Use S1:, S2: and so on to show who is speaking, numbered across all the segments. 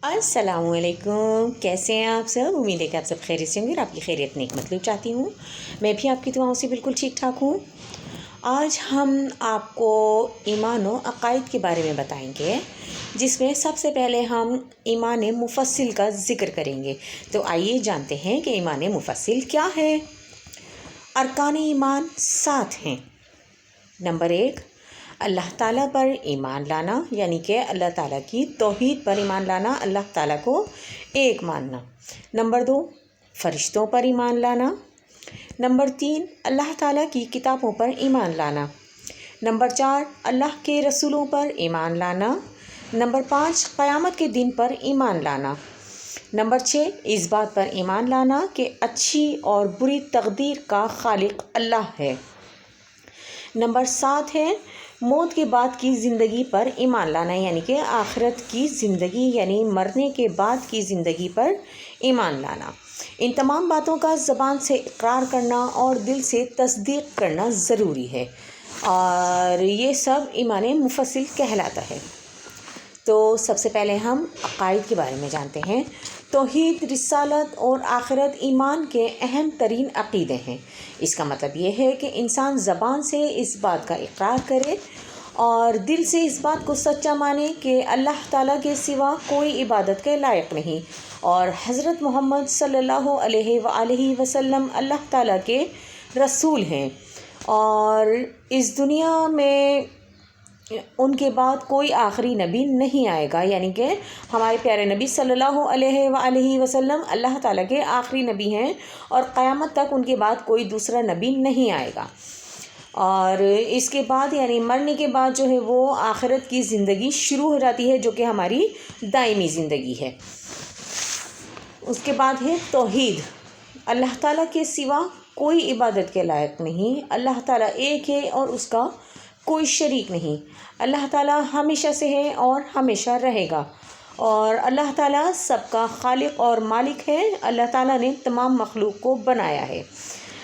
S1: अस्सलाम वालेकुम। कैसे हैं आप सब? उम्मीद है कि आप सब खैरियत से होंगे और आपकी खैरियत नेक मतलब चाहती हूँ। मैं भी आपकी दुआओं से बिल्कुल ठीक ठाक हूँ। आज हम आपको ईमान व अक़ाइद के बारे में बताएंगे, जिसमें सबसे पहले हम ईमान मुफ़स्सिल का ज़िक्र करेंगे। तो आइए जानते हैं कि ईमान मुफ़स्सिल क्या है। अरकान ईमान 7 हैं। नंबर 1, अल्लाह ताला पर ईमान लाना, यानी कि अल्लाह ताला की तौहीद पर ईमान लाना, अल्लाह ताला को एक मानना। नंबर 2, फ़रिश्तों पर ईमान लाना। नंबर 3, अल्लाह ताला की किताबों पर ईमान लाना। नंबर 4, अल्लाह के रसूलों पर ईमान लाना। नंबर 5, क़यामत के दिन पर ईमान लाना। नंबर 6, इस बात पर ईमान लाना कि अच्छी और बुरी तकदीर का खालिक अल्लाह है। नंबर 7 है मौत के बाद की ज़िंदगी पर ईमान लाना, यानी कि आखिरत की ज़िंदगी, यानी मरने के बाद की ज़िंदगी पर ईमान लाना। इन तमाम बातों का ज़बान से इक़रार करना और दिल से तस्दीक करना ज़रूरी है, और ये सब ईमान मुफ़स्सिल कहलाता है। तो सबसे पहले हम अक़ाइद के बारे में जानते हैं। तौहीद, रिसालत और आखिरत ईमान के अहम तरीन अक़ीदे हैं। इसका मतलब ये है कि इंसान ज़बान से इस बात का इक़रार करे और दिल से इस बात को सच्चा माने कि अल्लाह ताला के सिवा कोई इबादत के लायक नहीं, और हज़रत मोहम्मद सल्लल्लाहु अलैहि वसल्लम अल्लाह ताला के रसूल हैं, और इस दुनिया में उनके बाद कोई आखिरी नबी नहीं आएगा, यानी कि हमारे प्यारे नबी सल्लल्लाहु अलैहि वसल्लम अल्लाह ताला के आखिरी नबी हैं, और क़यामत तक उनके बाद कोई दूसरा नबी नहीं आएगा। और इसके बाद यानी मरने के बाद जो है वो आखिरत की ज़िंदगी शुरू हो जाती है, जो कि हमारी दायमी ज़िंदगी है। उसके बाद है तौहीद। अल्लाह ताला के सिवा कोई इबादत के लायक नहीं, अल्लाह ताला एक है और उसका कोई शरीक नहीं। अल्लाह ताला हमेशा से है और हमेशा रहेगा, और अल्लाह ताला सबका खालिक और मालिक है। अल्लाह ताला ने तमाम मखलूक को बनाया है।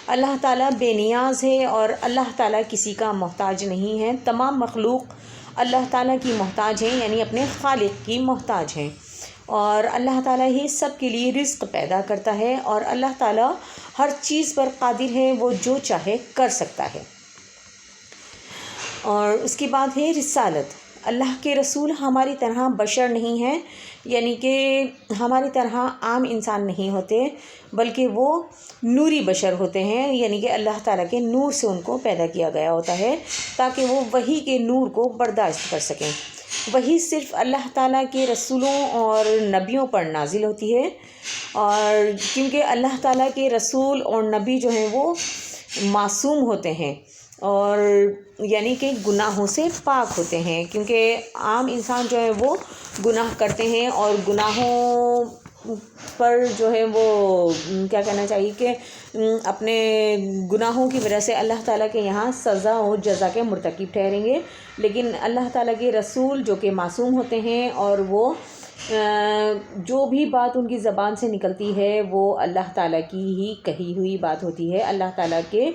S1: अल्लाह ताला बेनियाज़ है और अल्लाह ताला किसी का मोहताज नहीं है। तमाम मखलूक अल्लाह ताला की मोहताज हैं, यानी अपने खालिक की मोहताज हैं, और अल्लाह ताला ही सब के लिए रिज़्क़ पैदा करता है, और अल्लाह ताला हर चीज़ पर कादिर है, वो जो चाहे कर सकता है। और उसके बाद है रिसालत। अल्लाह के रसूल हमारी तरह बशर नहीं हैं, यानी कि हमारी तरह आम इंसान नहीं होते, बल्कि वो नूरी बशर होते हैं, यानी कि अल्लाह ताला के नूर से उनको पैदा किया गया होता है, ताकि वो वही के नूर को बर्दाश्त कर सकें। वही सिर्फ़ अल्लाह ताला के रसूलों और नबियों पर नाजिल होती है, और क्योंकि अल्लाह ताला के रसूल और नबी जो हैं वो मासूम होते हैं, और यानी कि गुनाहों से पाक होते हैं, क्योंकि आम इंसान जो है वो गुनाह करते हैं, और गुनाहों पर जो है वो क्या कहना चाहिए कि अपने गुनाहों की वजह से अल्लाह ताला के यहाँ सज़ा और जज़ा के मुर्तकिब ठहरेंगे। लेकिन अल्लाह ताला के रसूल जो कि मासूम होते हैं, और वो जो भी बात उनकी ज़बान से निकलती है वो अल्लाह ताला की ही कही हुई बात होती है। अल्लाह ताला के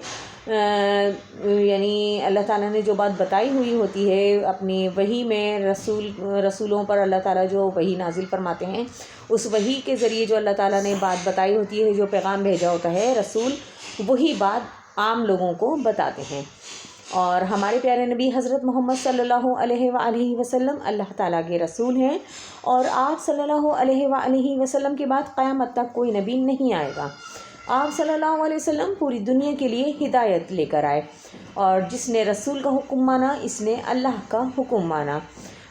S1: यानी अल्लाह ताला ने जो बात बताई हुई होती है अपनी वही में, रसूलों पर अल्लाह ताला जो वही नाजिल फरमाते हैं, उस वही के ज़रिए जो अल्लाह ताला ने बात बताई होती है, जो पैगाम भेजा होता है रसूल, वही बात आम लोगों को बताते हैं। और हमारे प्यारे नबी हज़रत मोहम्मद सल्लल्लाहु अलैहि वसल्लम अल्लाह ताला के रसूल हैं, और आप सल्लल्लाहु अलैहि वसल्लम के बाद क़यामत तक कोई नबी नहीं आएगा। आप सल्लल्लाहु अलैहि वसल्लम पूरी दुनिया के लिए हिदायत लेकर आए, और जिसने रसूल का हुक्म माना, इसने अल्लाह का हुक्म माना।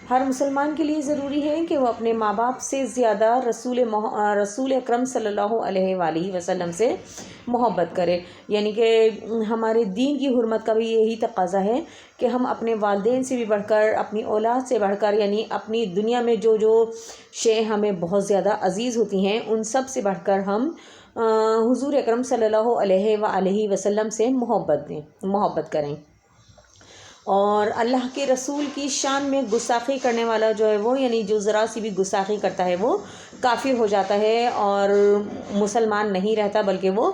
S1: हर मुसलमान के लिए ज़रूरी है कि वो अपने माँ बाप से ज़्यादा रसूल अकरम सल्लल्लाहु अलैहि वसल्लम से मोहब्बत करे, यानी कि हमारे दीन की हुर्मत का भी यही तकाज़ा है कि हम अपने वालिदैन से भी बढ़कर, अपनी औलाद से बढ़कर, यानी अपनी दुनिया में जो जो शे हमें बहुत ज़्यादा अज़ीज़ होती हैं, उन सब से बढ़कर हम हुज़ूर अकरम सल्लल्लाहु अलैहि वसल्लम से मोहब्बत करें। और अल्लाह के रसूल की शान में गुस्ताखी करने वाला जो है वो, यानी जो ज़रा सी भी गुस्ताखी करता है वो काफ़िर हो जाता है, और मुसलमान नहीं रहता बल्कि वो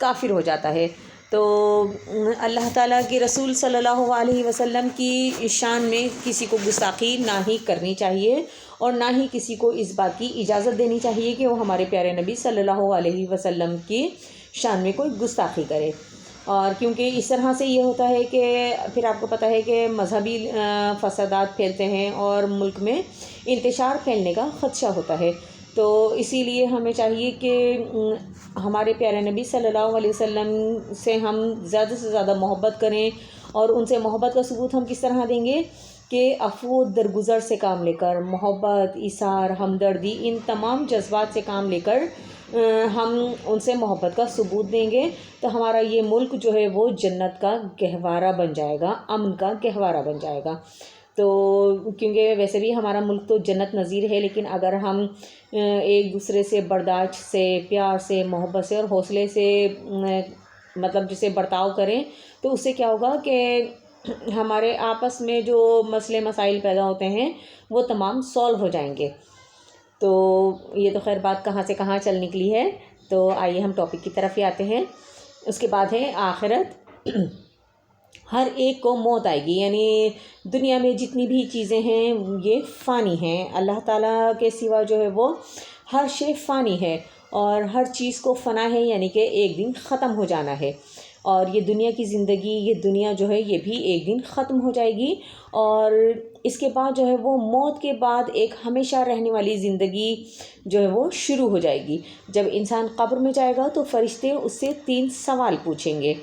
S1: काफ़िर हो जाता है। तो अल्लाह ताला के रसूल सल्लल्लाहु अलैहि वसल्लम की शान में किसी को गुस्ताखी ना ही करनी चाहिए, اور نہ ہی کسی کو اس بات کی اجازت دینی چاہیے کہ وہ ہمارے پیارے نبی صلی اللہ علیہ وسلم کی شان میں کوئی گستاخی کرے۔ اور کیونکہ اس طرح سے یہ ہوتا ہے کہ پھر آپ کو پتہ ہے کہ مذہبی فسادات پھیلتے ہیں اور ملک میں انتشار پھیلنے کا خدشہ ہوتا ہے۔ تو اسی لیے ہمیں چاہیے کہ ہمارے پیارے نبی صلی اللہ علیہ وسلم سے ہم زیادہ سے زیادہ محبت کریں، اور ان سے محبت کا ثبوت ہم کس طرح دیں گے کہ عفو درگزر سے کام لے کر، محبت، ایثار، ہمدردی، ان تمام جذبات سے کام لے کر ہم ان سے محبت کا ثبوت دیں گے، تو ہمارا یہ ملک جو ہے وہ جنت کا گہوارہ بن جائے گا، امن کا گہوارہ بن جائے گا۔ تو کیونکہ ویسے بھی ہمارا ملک تو جنت نظیر ہے، لیکن اگر ہم ایک دوسرے سے برداشت سے، پیار سے، محبت سے اور حوصلے سے مطلب جسے برتاؤ کریں، تو اس سے کیا ہوگا کہ ہمارے آپس میں جو مسئلے مسائل پیدا ہوتے ہیں وہ تمام سولو ہو جائیں گے۔ تو یہ تو خیر بات کہاں سے کہاں چل نکلی ہے، تو آئیے ہم ٹاپک کی طرف ہی آتے ہیں۔ اس کے بعد ہے آخرت۔ ہر ایک کو موت آئے گی، یعنی دنیا میں جتنی بھی چیزیں ہیں یہ فانی ہیں، اللہ تعالیٰ کے سوا جو ہے وہ ہر شے فانی ہے، اور ہر چیز کو فنا ہے، یعنی کہ ایک دن ختم ہو جانا ہے۔ اور یہ دنیا کی زندگی، یہ دنیا جو ہے یہ بھی ایک دن ختم ہو جائے گی، اور اس کے بعد جو ہے وہ موت کے بعد ایک ہمیشہ رہنے والی زندگی جو ہے وہ شروع ہو جائے گی۔ جب انسان قبر میں جائے گا تو فرشتے اس سے 3 سوال پوچھیں گے۔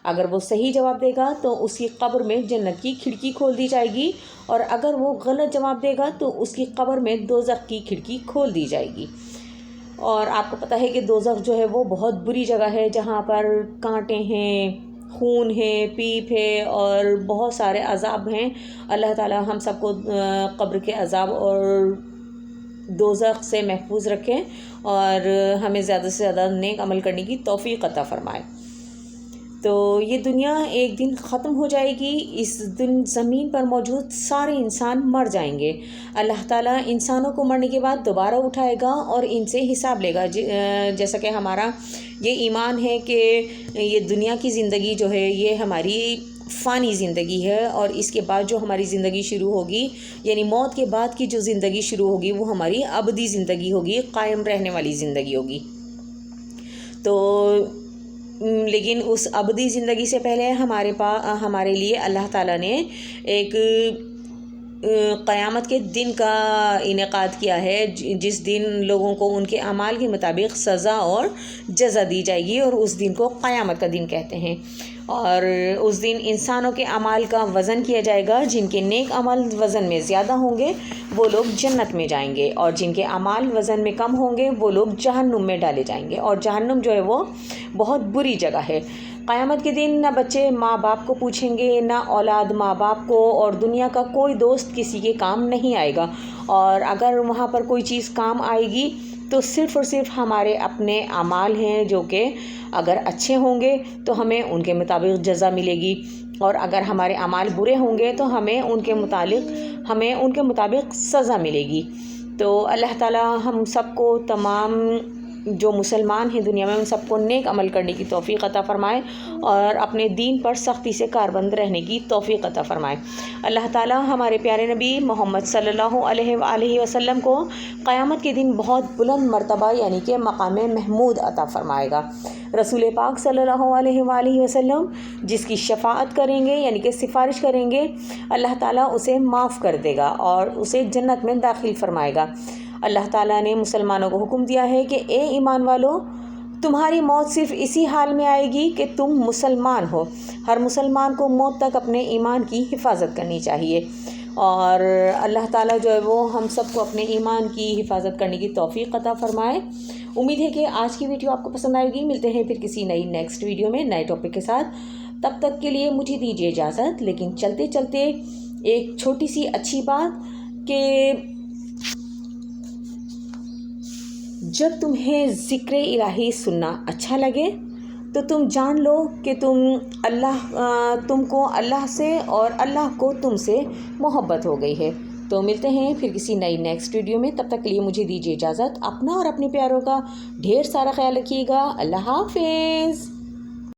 S1: اگر وہ صحیح جواب دے گا تو اس کی قبر میں جنت کی کھڑکی کھول دی جائے گی، اور اگر وہ غلط جواب دے گا تو اس کی قبر میں دوزخ کی کھڑکی کھول دی جائے گی۔ اور آپ کو پتہ ہے کہ دوزخ جو ہے وہ بہت بری جگہ ہے، جہاں پر کانٹے ہیں، خون ہے، پیپ ہے، اور بہت سارے عذاب ہیں۔ اللہ تعالی ہم سب کو قبر کے عذاب اور دوزخ سے محفوظ رکھیں، اور ہمیں زیادہ سے زیادہ نیک عمل کرنے کی توفیق عطا فرمائے۔ تو یہ دنیا ایک دن ختم ہو جائے گی، اس دن زمین پر موجود سارے انسان مر جائیں گے۔ اللہ تعالیٰ انسانوں کو مرنے کے بعد دوبارہ اٹھائے گا اور ان سے حساب لے گا، جیسا کہ ہمارا یہ ایمان ہے کہ یہ دنیا کی زندگی جو ہے یہ ہماری فانی زندگی ہے، اور اس کے بعد جو ہماری زندگی شروع ہوگی، یعنی موت کے بعد کی جو زندگی شروع ہوگی وہ ہماری ابدی زندگی ہوگی، قائم رہنے والی زندگی ہوگی۔ تو لیکن اس ابدی زندگی سے پہلے ہمارے لیے اللہ تعالیٰ نے ایک قیامت کے دن کا انعقاد کیا ہے، جس دن لوگوں کو ان کے اعمال کے مطابق سزا اور جزا دی جائے گی، اور اس دن کو قیامت کا دن کہتے ہیں۔ اور اس دن انسانوں کے اعمال کا وزن کیا جائے گا، جن کے نیک عمل وزن میں زیادہ ہوں گے وہ لوگ جنت میں جائیں گے، اور جن کے اعمال وزن میں کم ہوں گے وہ لوگ جہنم میں ڈالے جائیں گے، اور جہنم جو ہے وہ بہت بری جگہ ہے۔ قیامت کے دن نہ بچے ماں باپ کو پوچھیں گے، نہ اولاد ماں باپ کو، اور دنیا کا کوئی دوست کسی کے کام نہیں آئے گا، اور اگر وہاں پر کوئی چیز کام آئے گی تو صرف اور صرف ہمارے اپنے اعمال ہیں، جو کہ اگر اچھے ہوں گے تو ہمیں ان کے مطابق جزا ملے گی، اور اگر ہمارے اعمال برے ہوں گے تو ہمیں ان کے مطابق سزا ملے گی۔ تو اللہ تعالی ہم سب کو، تمام جو مسلمان ہیں دنیا میں، ان سب کو نیک عمل کرنے کی توفیق عطا فرمائے، اور اپنے دین پر سختی سے کاربند رہنے کی توفیق عطا فرمائے۔ اللہ تعالی ہمارے پیارے نبی محمد صلی اللہ علیہ وآلہ وسلم کو قیامت کے دن بہت بلند مرتبہ یعنی کہ مقام محمود عطا فرمائے گا۔ رسول پاک صلی اللہ علیہ وآلہ وسلم جس کی شفاعت کریں گے، یعنی کہ سفارش کریں گے، اللہ تعالیٰ اسے معاف کر دے گا اور اسے جنت میں داخل فرمائے گا۔ اللہ تعالیٰ نے مسلمانوں کو حکم دیا ہے کہ اے ایمان والو، تمہاری موت صرف اسی حال میں آئے گی کہ تم مسلمان ہو۔ ہر مسلمان کو موت تک اپنے ایمان کی حفاظت کرنی چاہیے، اور اللہ تعالیٰ جو ہے وہ ہم سب کو اپنے ایمان کی حفاظت کرنے کی توفیق عطا فرمائے۔ امید ہے کہ آج کی ویڈیو آپ کو پسند آئے گی۔ ملتے ہیں پھر کسی نیکسٹ ویڈیو میں نئے ٹاپک کے ساتھ، تب تک کے لیے مجھے دیجیے اجازت۔ لیکن چلتے چلتے ایک چھوٹی سی اچھی بات کہ جب تمہیں ذکر الہی سننا اچھا لگے تو تم جان لو کہ تم کو اللہ سے اور اللہ کو تم سے محبت ہو گئی ہے۔ تو ملتے ہیں پھر کسی نیکسٹ ویڈیو میں، تب تک کے لیے مجھے دیجیے اجازت۔ اپنا اور اپنے پیاروں کا ڈھیر سارا خیال رکھیے گا۔ اللہ حافظ۔